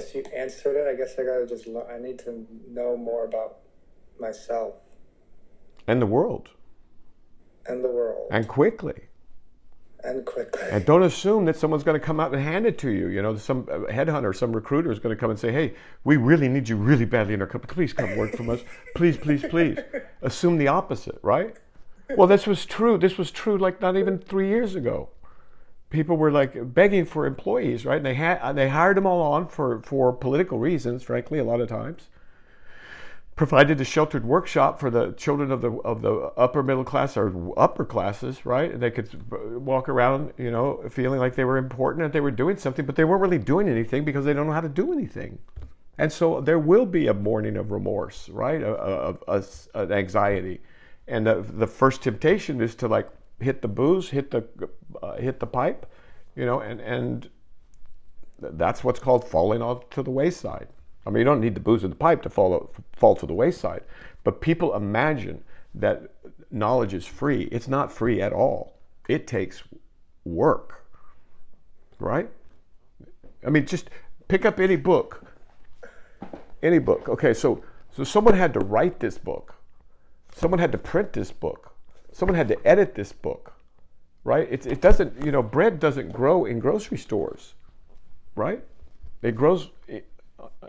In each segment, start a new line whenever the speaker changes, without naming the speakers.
guess you answered it. I guess I gotta just, I need to know more about myself
and the world,
and the
and
world,
quickly.
and
And
quickly.
don't assume that someone's going to come out and hand it to you. You know, some headhunter, some recruiter is going to come and say, "Hey, we really need you really badly in our company. Please come work from us. Please, please, please." Assume the opposite, right? Well, this was true. This was true like not even 3 years ago. People were like begging for employees, right? And they hired them all on for political reasons, frankly, a lot of times. Provided a sheltered workshop for the children of the upper middle class or upper classes, right? And they could walk around, you know, feeling like they were important and they were doing something, but they weren't really doing anything because they don't know how to do anything. And so there will be a morning of remorse, right? An anxiety, and the first temptation is to like hit the booze, hit the pipe, you know, and that's what's called falling off to the wayside. I mean, you don't need the booze and the pipe to fall to the wayside, but people imagine that knowledge is free. It's not free at all. It takes work, right? I mean, just pick up any book. Any book. Okay, so someone had to write this book. Someone had to print this book. Someone had to edit this book, right? It doesn't, you know, bread doesn't grow in grocery stores, right? It grows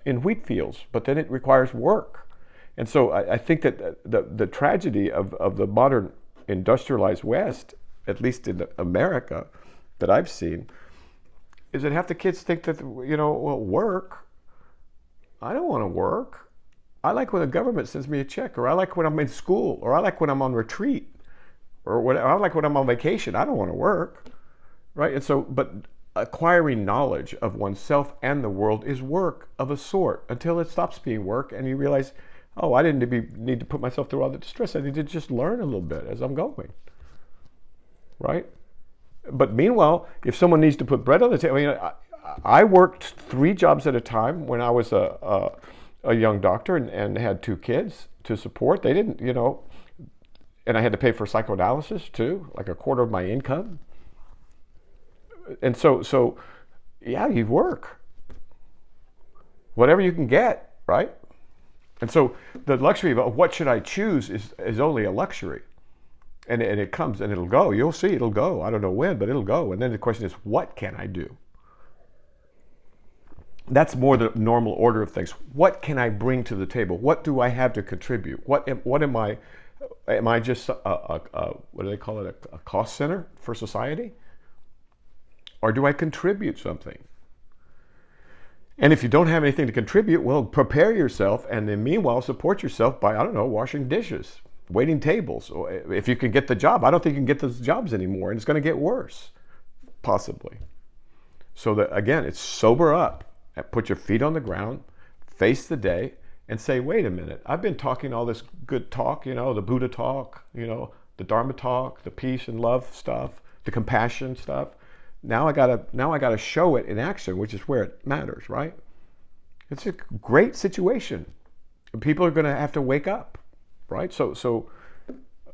in wheat fields, but then it requires work. And so I think that the tragedy of the modern industrialized West, at least in America, that I've seen, is that half the kids think that, you know, well, work, I don't want to work. I like when the government sends me a check, or I like when I'm in school, or I like when I'm on retreat, or I like when I'm on vacation. I don't want to work, right? And so, but acquiring knowledge of oneself and the world is work of a sort until it stops being work and you realize, oh, I didn't need to put myself through all the distress. I need to just learn a little bit as I'm going, right? But meanwhile, if someone needs to put bread on the table, I mean, I worked 3 jobs at a time when I was a young doctor and had 2 kids to support. They didn't, you know, and I had to pay for psychoanalysis too, like a quarter of my income. And so yeah, you work whatever you can get, right? And so the luxury of what should I choose is only a luxury, and it comes and it'll go. You'll see, it'll go. I don't know when, but it'll go. And then the question is, what can I do? That's more the normal order of things. What can I bring to the table? What do I have to contribute? What am I? Am I just what do they call it? A cost center for society? Or do I contribute something? And if you don't have anything to contribute, well, prepare yourself and then meanwhile support yourself by, I don't know, washing dishes, waiting tables. Or if you can get the job, I don't think you can get those jobs anymore, and it's going to get worse, possibly. So that, again, it's sober up, put your feet on the ground, face the day, and say, wait a minute, I've been talking all this good talk, you know, the Buddha talk, you know, the Dharma talk, the peace and love stuff, the compassion stuff. Now I gotta show it in action, which is where it matters, right? It's a great situation. People are gonna have to wake up, right? So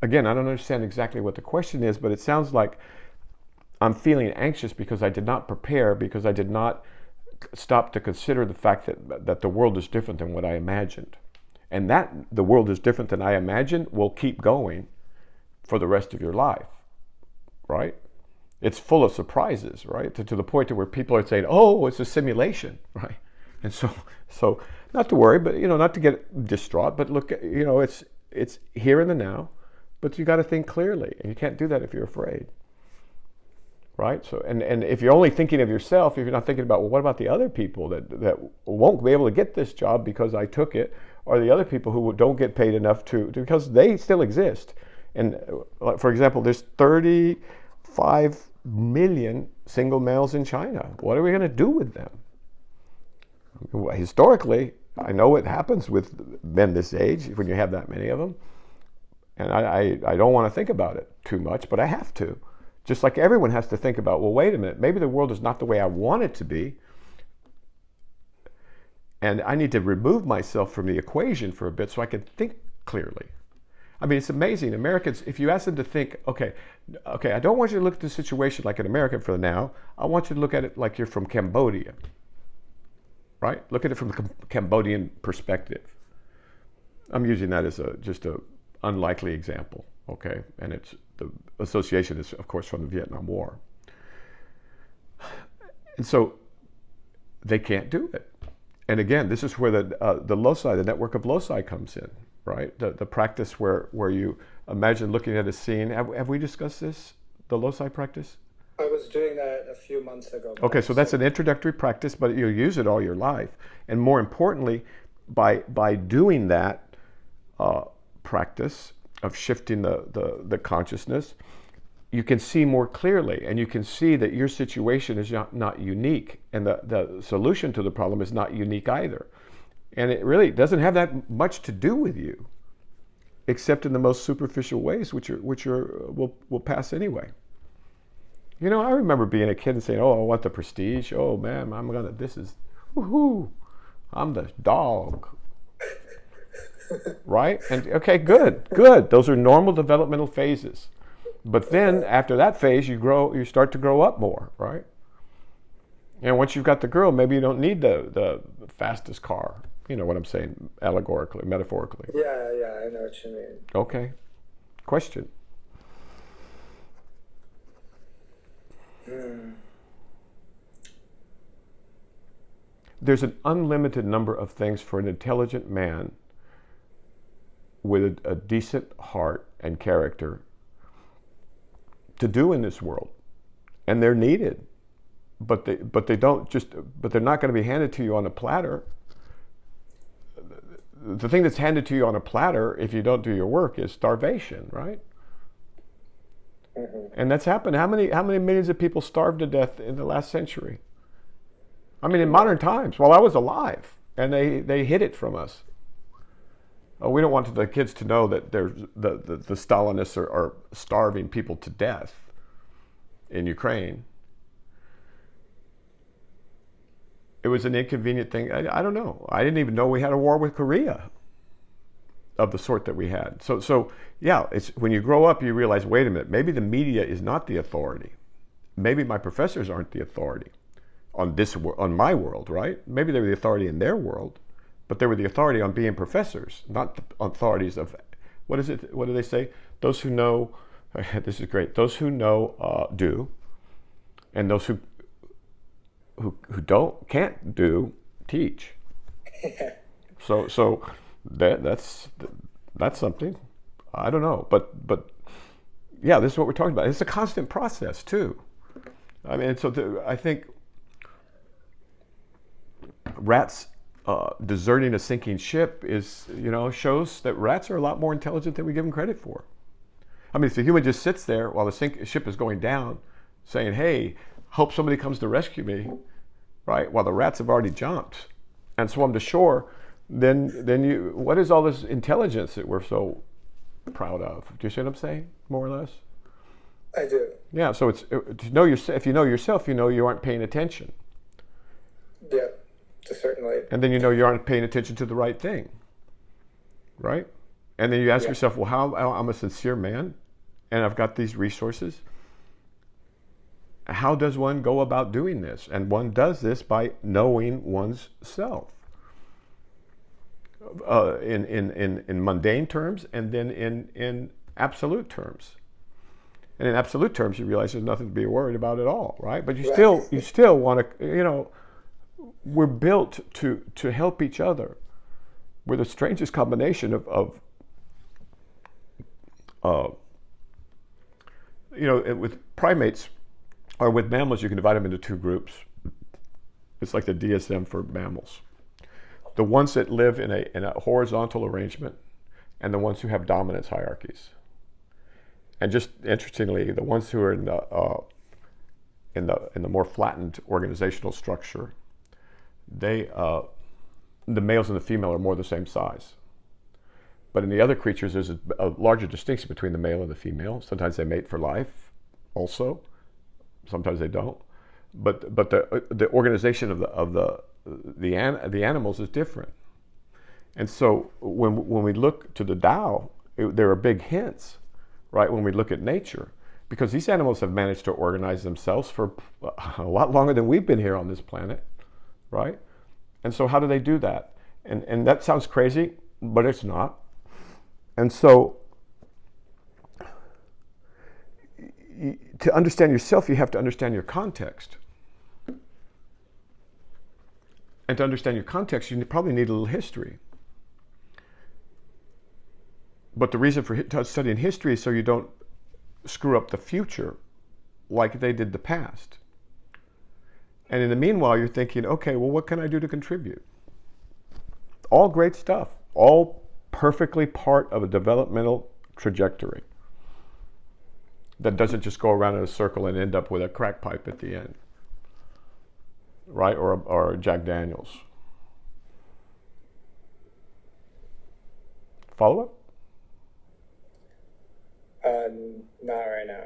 again, I don't understand exactly what the question is, but it sounds like I'm feeling anxious because I did not prepare, because I did not stop to consider the fact that the world is different than what I imagined. And that the world is different than I imagined will keep going for the rest of your life, right? It's full of surprises, right? To the point to where people are saying, "Oh, it's a simulation," right? And so not to worry, but you know, not to get distraught, but look, you know, it's here in the now, but you got to think clearly, and you can't do that if you're afraid, right? So, and if you're only thinking of yourself, if you're not thinking about, well, what about the other people that won't be able to get this job because I took it, or the other people who don't get paid enough because they still exist. And for example, there's 35 million single males in China. What are we going to do with them? Well, historically, I know what happens with men this age when you have that many of them. And I don't want to think about it too much, but I have to. Just like everyone has to think about, well, wait a minute, maybe the world is not the way I want it to be. And I need to remove myself from the equation for a bit so I can think clearly. I mean, it's amazing. Americans, if you ask them to think, okay, I don't want you to look at the situation like an American for now. I want you to look at it like you're from Cambodia. right? Look at it from a Cambodian perspective. I'm using that as just a unlikely example, okay? And it's the association is, of course, from the Vietnam War. And so they can't do it. And again, this is where the loci, the network of loci comes in, right? The practice where you imagine looking at a scene. Have we discussed this, the loci practice?
I was doing that a few months ago.
Okay, so that's an introductory practice, but you'll use it all your life. And more importantly, by doing that practice of shifting the consciousness, you can see more clearly, and you can see that your situation is not unique, and the solution to the problem is not unique either. And it really doesn't have that much to do with you, except in the most superficial ways, which will pass anyway. You know, I remember being a kid and saying, "Oh, I want the prestige. Oh man, this is, woohoo, I'm the dog." Right? And okay, good. Those are normal developmental phases. But then after that phase, you start to grow up more, right? And once you've got the girl, maybe you don't need the fastest car. You know what I'm saying, allegorically, metaphorically.
Yeah, I know what you mean.
Okay. Question. There's an unlimited number of things for an intelligent man with a decent heart and character to do in this world, and they're needed, but they're not going to be handed to you on a platter. The thing that's handed to you on a platter, if you don't do your work, is starvation, right? Mm-hmm. And that's happened. How many millions of people starved to death in the last century? I mean, in modern times, while I was alive, and they hid it from us. Oh, we don't want the kids to know that there's the Stalinists are starving people to death in Ukraine. It was an inconvenient thing. I don't know. I didn't even know we had a war with Korea of the sort that we had. So yeah, it's when you grow up, you realize, wait a minute, maybe the media is not the authority. Maybe my professors aren't the authority on my world, right? Maybe they were the authority in their world. But they were the authority on being professors, not the authorities of, what is it? What do they say? Those who know, this is great. Those who know do, and those who can't do teach. So that's something. I don't know, but yeah, this is what we're talking about. It's a constant process too. I mean, I think rats. Deserting a sinking ship shows that rats are a lot more intelligent than we give them credit for. I mean, if the human just sits there while the ship is going down, saying, "Hey, hope somebody comes to rescue me," right? While the rats have already jumped and swum to shore, then what is all this intelligence that we're so proud of? Do you see what I'm saying? More or less.
I do.
Yeah. So it's to know yourself. If you know yourself, you know you aren't paying attention.
Yeah. Certainly.
And then you aren't paying attention to the right thing, right? And then you ask yourself, well, how I'm a sincere man, and I've got these resources. How does one go about doing this? And one does this by knowing one's self, in mundane terms, and then in absolute terms. And in absolute terms, you realize there's nothing to be worried about at all, right? But you still want to, we're built to help each other. We're the strangest combination of with primates or with mammals, you can divide them into two groups. It's like the DSM for mammals. The ones that live in a horizontal arrangement, and the ones who have dominance hierarchies. And just interestingly, the ones who are in the more flattened organizational structure, the males and the female are more the same size. But in the other creatures, there's a larger distinction between the male and the female. Sometimes they mate for life, also. Sometimes they don't. But the organization of the animals is different. And so when we look to the Tao, there are big hints, right? When we look at nature, because these animals have managed to organize themselves for a lot longer than we've been here on this planet. Right? And so how do they do that? And that sounds crazy, but it's not. And so to understand yourself, you have to understand your context. And to understand your context, you probably need a little history. But the reason for studying history is so you don't screw up the future like they did the past. And in the meanwhile, you're thinking, okay, well, what can I do to contribute? All great stuff, all perfectly part of a developmental trajectory that doesn't just go around in a circle and end up with a crack pipe at the end, right? Or Jack Daniels. Follow up?
Not right now.